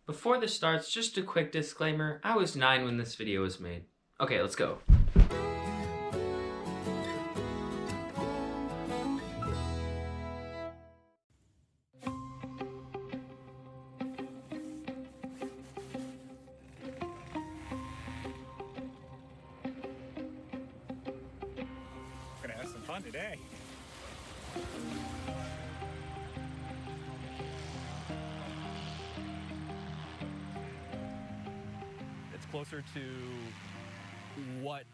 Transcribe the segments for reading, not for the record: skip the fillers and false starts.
Before this starts, just a quick disclaimer, I was 9 when this video was made. Okay, let's go. We're gonna have some fun today. It's closer to what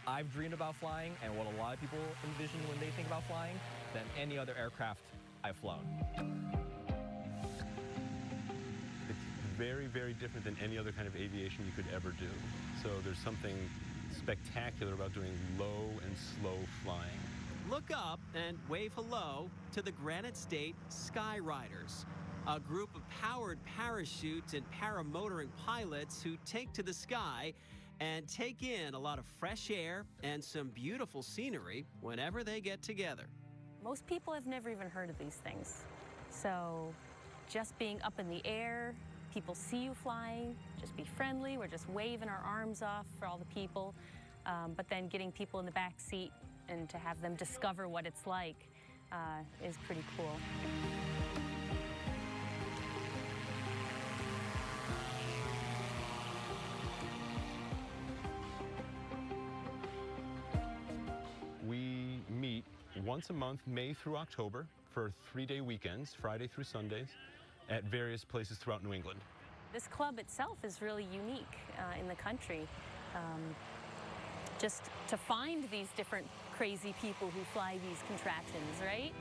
I've dreamed about flying and what a lot of people envision when they think about flying than any other aircraft I've flown. It's very, very different than any other kind of aviation you could ever do. So there's something spectacular about doing low and slow flying. Look up and wave hello to the Granite State Skyriders, a group of powered parachute and paramotoring pilots who take to the sky and take in a lot of fresh air and some beautiful scenery whenever they get together. Most people have never even heard of these things. So just being up in the air, people see you flying, just be friendly. We're just waving our arms off for all the people. But then getting people in the back seat and to have them discover what it's like is pretty cool. We meet once a month, May through October, for 3-day weekends, Friday through Sundays, at various places throughout New England. This club itself is really unique in the country. Just to find these different crazy people who fly these contraptions, right?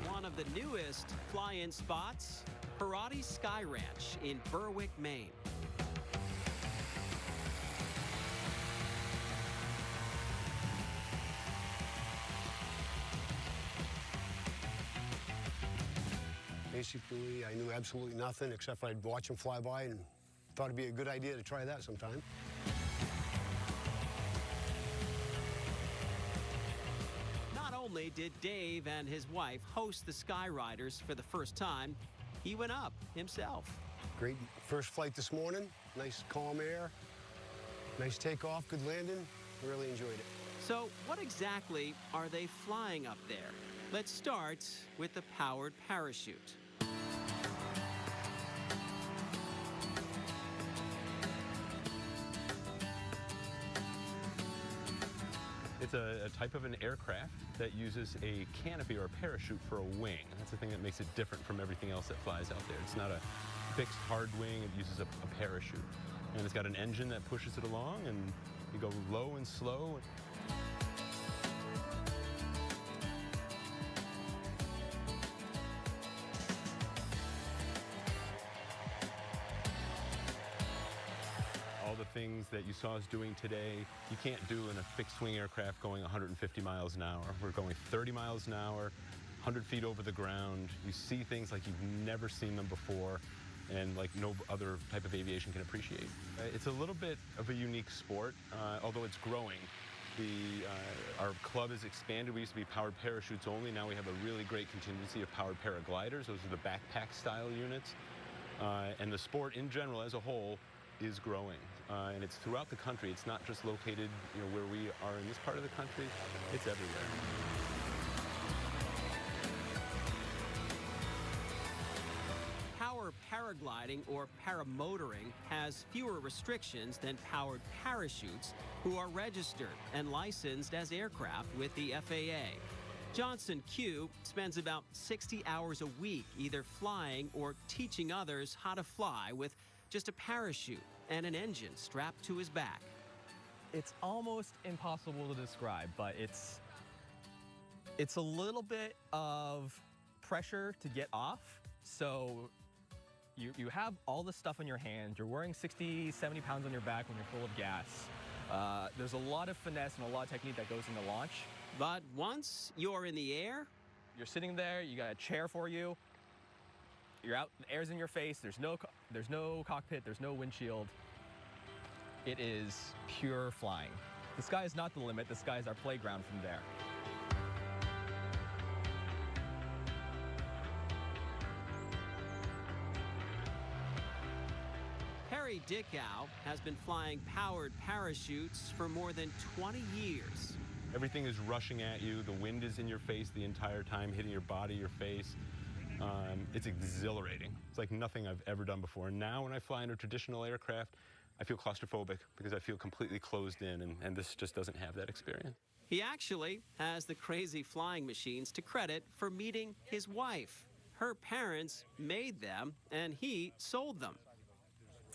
One of the newest fly-in spots, Parati Sky Ranch in Berwick, Maine. Basically, I knew absolutely nothing except for I'd watch them fly by and thought it'd be a good idea to try that sometime. Not only did Dave and his wife host the Skyriders for the first time, he went up himself. Great first flight this morning. Nice calm air. Nice takeoff, good landing. Really enjoyed it. So what exactly are they flying up there? Let's start with the powered parachute. It's a type of an aircraft that uses a canopy or a parachute for a wing. That's the thing that makes it different from everything else that flies out there. It's not a fixed hard wing, it uses a parachute. And it's got an engine that pushes it along, and you go low and slow. All the things that you saw us doing today, you can't do in a fixed-wing aircraft going 150 miles an hour. We're going 30 miles an hour, 100 feet over the ground. You see things like you've never seen them before and like no other type of aviation can appreciate. It's a little bit of a unique sport, although it's growing. Our club has expanded. We used to be powered parachutes only. Now we have a really great contingency of powered paragliders. Those are the backpack-style units. And the sport in general as a whole is growing, and it's throughout the country. It's not just located, where we are in this part of the country. It's everywhere. Power paragliding or paramotoring has fewer restrictions than powered parachutes, who are registered and licensed as aircraft with the FAA. Johnson Q spends about 60 hours a week either flying or teaching others how to fly with just a parachute and an engine strapped to his back. It's almost impossible to describe, but it's a little bit of pressure to get off. So you have all this stuff in your hand. You're wearing 60, 70 pounds on your back when you're full of gas. There's a lot of finesse and a lot of technique that goes into launch. But once you're in the air, you're sitting there, you got a chair for you. You're out, the air's in your face, there's no cockpit, there's no windshield. It is pure flying. The sky is not the limit, the sky is our playground from there. Perry Dickow has been flying powered parachutes for more than 20 years. Everything is rushing at you. The wind is in your face the entire time, hitting your body, your face. It's exhilarating. It's like nothing I've ever done before. And now when I fly in a traditional aircraft, I feel claustrophobic because I feel completely closed in, and this just doesn't have that experience. He actually has the crazy flying machines to credit for meeting his wife. Her parents made them, and he sold them.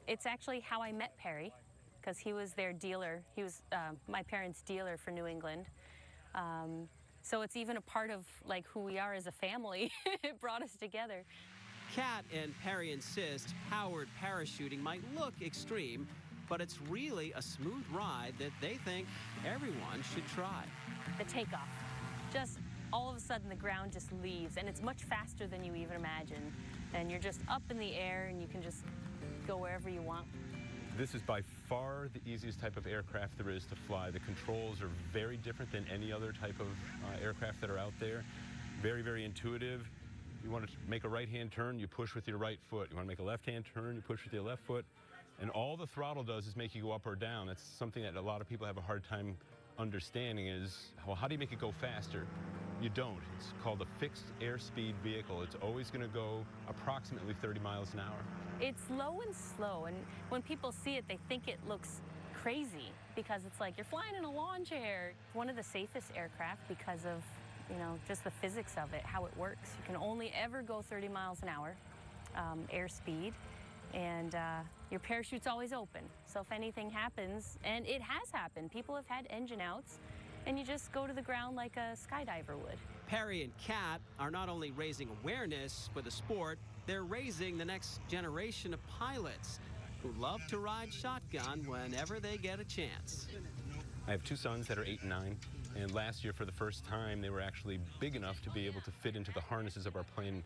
It's actually how I met Perry, because he was their dealer. He was my parents' dealer for New England. So it's even a part of like who we are as a family. It brought us together. Kat and Perry insist powered parachuting might look extreme, but it's really a smooth ride that they think everyone should try. The takeoff, just all of a sudden the ground just leaves, and it's much faster than you even imagine. And you're just up in the air, and you can just go wherever you want. This is by far the easiest type of aircraft there is to fly. The controls are very different than any other type of aircraft that are out there. Very, very intuitive. You want to make a right-hand turn, you push with your right foot. You want to make a left-hand turn, you push with your left foot. And all the throttle does is make you go up or down. That's something that a lot of people have a hard time understanding is, well, how do you make it go faster? You don't. It's called a fixed airspeed vehicle. It's always going to go approximately 30 miles an hour. It's low and slow, and when people see it, they think it looks crazy because it's like you're flying in a lawn chair. It's one of the safest aircraft because of, you know, just the physics of it, how it works. You can only ever go 30 miles an hour, airspeed, and your parachute's always open. So if anything happens, and it has happened, people have had engine outs, and you just go to the ground like a skydiver would. Perry and Kat are not only raising awareness for the sport, they're raising the next generation of pilots who love to ride shotgun whenever they get a chance. I have two sons that are 8 and 9, and last year for the first time they were actually big enough to be able to fit into the harnesses of our plane.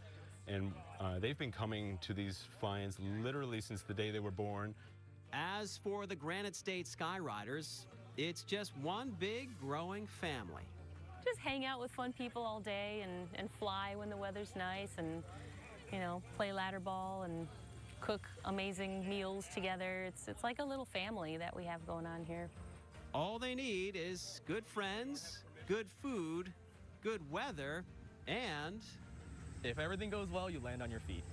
And they've been coming to these fly-ins literally since the day they were born. As for the Granite State Skyriders, it's just one big growing family. Just hang out with fun people all day and fly when the weather's nice, and, you know, play ladder ball and cook amazing meals together. It's like a little family that we have going on here. All they need is good friends, good food, good weather, and If everything goes well, you land on your feet.